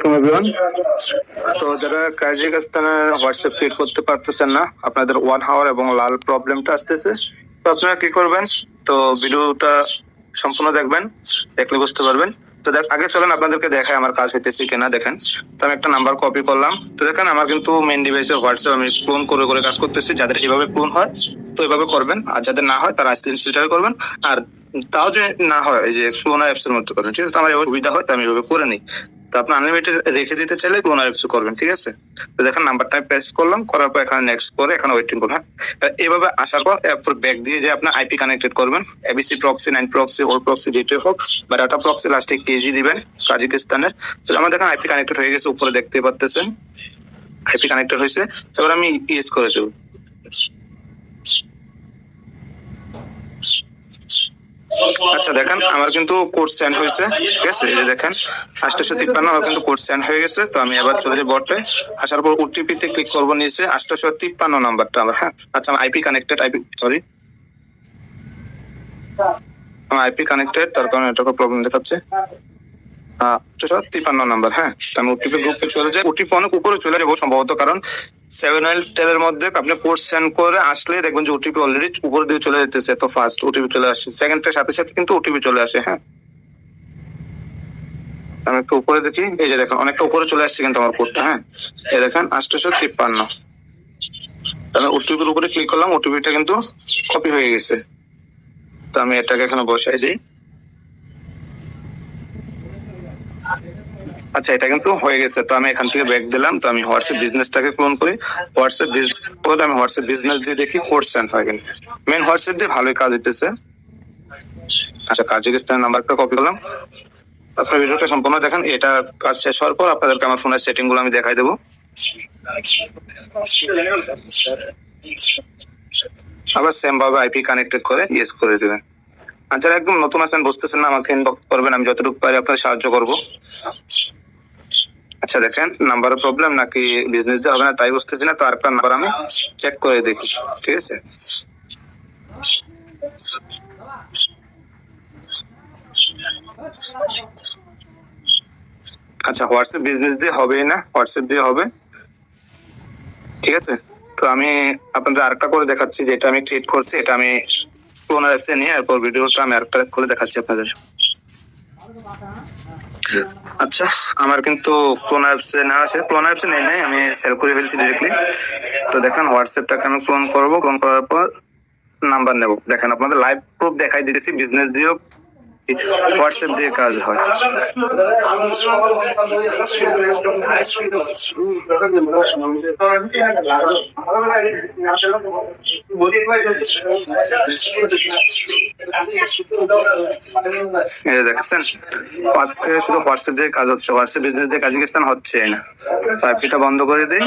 Welcome everyone. তো যারা কাজাকিস্তানের WhatsApp create করতে পারতেছেন না, আপনাদের 1 আওয়ার এবং লাল প্রবলেমটা আসতেছে, তো আপনারা কি করবেন, তো ভিডিওটা সম্পূর্ণ দেখবেন, দেখলে বুঝতে পারবেন। তো আগে চলেন আপনাদেরকে দেখায় আমার কাজ হইতেছে কিনা। দেখেন, তো আমি একটা নাম্বার কপি করলাম। তো দেখেন আমার কিন্তু মেইন ডিভাইসে হোয়াটসঅ্যাপ আমি ক্লোন করে করে কাজ করতেছি। যাদের এভাবে ক্লোন হয় তো এভাবে করবেন, আর যাদের না হয় তারা স্ক্রিনশট করবেন। আর তাও যদি না হয়, এই যে ক্লোনার অ্যাপস এর মধ্যে করবেন, ঠিক আছে? আমার এভাবে সুবিধা হয়, তো আমি এভাবে করে নিই। তো আপনি আনলিমিটেড রেখে দিতে চাইলে ক্লোনার অ্যাপস করবেন, ঠিক আছে? তো দেখেন নাম্বারটা পেস্ট করলাম, করার পর এখানে নেক্সট করে এখানে ওয়েটিং করবেন। এভাবে আসার পর এরপর ব্যাক দিয়ে যে আপনার আইপি কানেক্টেড করবেন, এবিসি প্রক্সি, 9 প্রক্সি, ওর প্রক্সি, যেটাই হোক, বা ডাটা প্রক্সি, লাস্টে কেজি দিবেন কাজাকিস্তানের। তো আমার দেখেন আইপি কানেক্টেড হয়ে গেছে, উপরে দেখতে পাচ্ছেন আইপি কানেক্টেড হয়েছে। এবার আমি ইউজ করে দেবো। আচ্ছা দেখেন আমার কিন্তু কোড সেন্ড হয়েছে, ঠিক আছে? এই যে দেখেন 853 আমার কিন্তু কোড সেন্ড হয়ে গেছে। তো আমি এবার চলে যাই বটে, আসার পর ওটিপি তে ক্লিক করবো, নিচে 853 নাম্বারটা আমার। হ্যাঁ আচ্ছা, আমার আইপি কানেক্টেড, আমার আইপি কানেক্টেড, তার কারণে এটা প্রবলেম দেখাচ্ছে। 853 নাম্বার। হ্যাঁ, আমি ওটিপি গ্রুপে চলে যাই, ওটিপি অনেক উপরে চলে যাবো সম্ভবত, কারণ 7 এর মধ্যে আপনি কোড সেন্ড করে আসলে দেখবেন যে ওটিপি অলরেডি উপরে দিয়ে চলে যেতেছে। তো ফার্স্ট ওটিপি চলে আসছে, সেকেন্ডের সাথে সাথে কিন্তু ওটিপি চলে আসে। হ্যাঁ, আমি একটু উপরে দেখি, এই যে দেখেন অনেকটা উপরে চলে আসছে কিন্তু আমার কোডটা। হ্যাঁ, এই দেখেন 853। আমি ওটিপির উপরে ক্লিক করলাম, ওটিপিটা কিন্তু কপি হয়ে গেছে। তো আমি এটাকে এখানে বসাই দিই। আচ্ছা, এটা কিন্তু হয়ে গেছে। তো আমি এখান থেকে ব্যাক দিলাম। তো আমি হোয়াটসঅ্যাপ বিজনেসটাকে ক্লোন করি, হোয়াটসঅ্যাপ বিজনেস করে আমি হোয়াটসঅ্যাপ বিজনেস দিয়ে দেখি কোড সেন্ড হয় কিনা। মেন হোয়াটসঅ্যাপ দিয়ে ভালোই কাজ দিতেছে। আচ্ছা, কাজাকিস্তানের নাম্বারটা কপি করলাম। আপনার ভিডিওটা সম্পূর্ণ দেখেন। এটা কাজ শেষ হওয়ার পর আপনাদেরকে আমার ফোনের সেটিং গুলো আমি দেখাই দেবো। আবার সেম ভাবে আইপি কানেক্টেড করে ইউজ করে দিবেন। আর যারা একদম নতুন আছেন, বুঝতেছেন না, আমাকে ইনবক্স করবেন, আমি যতটুকু পারি আপনার সাহায্য করব। আচ্ছা দেখেন নাম্বারের প্রবলেম নাকি বিজনেস দিয়ে হবে না তাই বুঝতেছি না। তো আরেকটা নাম্বার আমি চেক করে দেখি, ঠিক আছে? আচ্ছা, হোয়াটসঅ্যাপ বিজনেস দিয়ে হবে না, হোয়াটসঅ্যাপ দিয়ে হবে, ঠিক আছে? তো আমি আপনাদের আরেকটা করে দেখাচ্ছি, যেটা আমি ক্রিয়েট করছি, এটা আমি ক্লোনার অ্যাপসে নিয়ে এরপর ভিডিওটা আমি আরেকটা করে দেখাচ্ছি আপনাদের। আচ্ছা, আমার কিন্তু ক্লোন অ্যাপসে না আছে, ক্লোন অ্যাপসে নেই নাই, আমি সেল করে ফেলছি ডিরেক্টলি। তো দেখেন হোয়াটসঅ্যাপটাকে আমি ক্লোন করবো, ক্লোন করার পর নাম্বার নেব। দেখেন আপনাদের লাইভ প্রুফ দেখাই দিতেছি, বিজনেস দিয়েও হোয়াটসঅ্যাপ দিয়ে কাজ হয়। দেখছেন আজকে শুধু হোয়াটসঅ্যাপ দিয়ে কাজ হচ্ছে, হোয়াটসঅ্যাপ বিজনেস দিয়ে কাজাকিস্তান হচ্ছে না। আইপিটা বন্ধ করে দিই,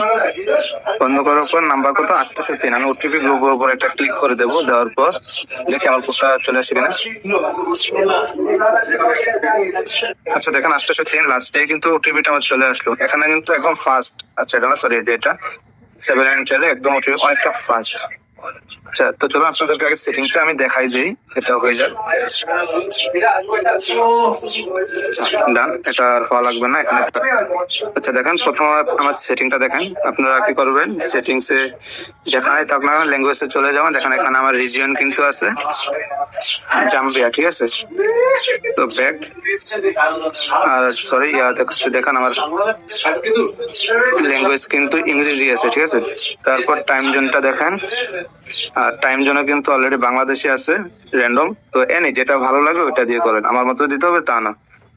বন্ধ করার পর নাম্বার কত 803, আমি ওটিপি গ্রুপের উপর একটা ক্লিক করে দেবো, দেওয়ার পর দেখি আমার কোডটা চলে আসে কিনা। আচ্ছা দেখেন 803 লাস্টে কিন্তু ওটিপিটা আমার চলে আসলো, এখানে কিন্তু একদম ফাস্ট। আচ্ছা এটা না, সরি এটা 7 চলে একদম ওটিপি অনেকটা ফাস্ট। আচ্ছা, তো চলো আপনাদেরকে আগে সেটিংটা আমি দেখাই দিই, এটা হয়ে যাক। ডান, এটা আর হওয়া লাগবে না এখানে। আচ্ছা দেখেন প্রথম আমার সেটিংটা দেখেন। আপনারা কি করবেন, সেটিংসে যেখানে আপনারা ল্যাঙ্গুয়েজে চলে যাবেন, দেখেন এখানে আমার রিজিয়ন কিন্তু আছে জাম্বিয়া, ঠিক আছে? তো ব্যাক, আর সরি দেখেন আমার ল্যাঙ্গুয়েজ কিন্তু ইংরেজি আছে, ঠিক আছে? তারপর টাইম জোনটা দেখেন, আর টাইম জোনে কিন্তু অলরেডি বাংলাদেশে আছে র্যান্ডম। তো এনি যেটা ভালো লাগে ওটা দিয়ে করেন, আমার মতো দিতে হবে তা না।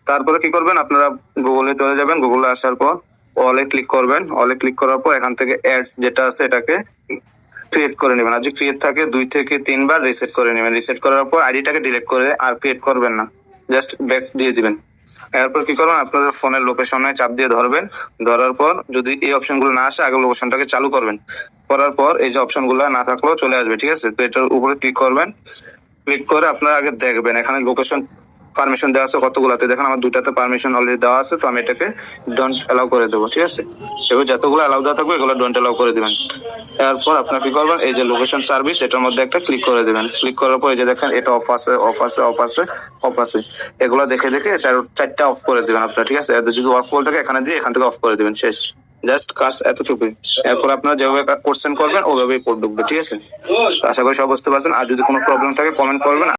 তারপরে কি করবেন, আপনারা গুগলে চলে যাবেন, গুগলে আসার পর অলে ক্লিক করবেন, অলে ক্লিক করার পর এখান থেকে অ্যাডস যেটা আছে এটাকে ক্রিয়েট করে নেবেন। আর যদি ক্রিয়েট থাকে 2 থেকে 3 বার রিসেট করে নেবেন। রিসেট করার পর আইডিটাকে ডিলিট করে আর ক্রিয়েট করবেন না, জাস্ট ব্যাক দিয়ে দিবেন। এরপর কি করবেন, আপনাদের ফোনের লোকেশনে চাপ দিয়ে ধরবেন, ধরার পর যদি এই অপশন গুলো না আসে আগে লোকেশনটাকে চালু করবেন, করার পর এই যে অপশন গুলো না থাকলেও চলে আসবে, ঠিক আছে? তো এটার উপরে ক্লিক করবেন, ক্লিক করে আপনারা আগে দেখবেন এখানে লোকেশন পারমিশন দেওয়া আছে কতগুলাতে, দেখেন আমার দুটাতে পারমিশন অলরেডি দেওয়া আছে, তো আমি এটাকে ডোন্ট অ্যালাউ করে দেবো। ঠিক আছে, এবার যতগুলো অ্যালাউ দেওয়া থাকবে এগুলো ডোন্ট অ্যালাউ করে দিবেন। এরপর আপনার কি করবেন, এই যে লোকেশন সার্ভিস এটার মধ্যে একটা ক্লিক করে দিবেন। ক্লিক করার পর এই যে দেখেন এটা অফ আছে, অফ আছে, অফ আছে, অফ আছে, এগুলো দেখে দেখে চারটা অফ করে দিবেন আপনার। ঠিক আছে, যদি অফ বল থাকে এখানে দিয়ে এখান থেকে অফ করে দিবেন, শেষ। জাস্ট কাজ এতটুকুই। এরপর আপনারা যেভাবে কোশ্চেন করবেন ওইভাবেই কোড ঢুকবে। ঠিক আছে, তো আশা করি সব বুঝতে পারছেন। আর যদি কোনো প্রবলেম থাকে কমেন্ট করবেন।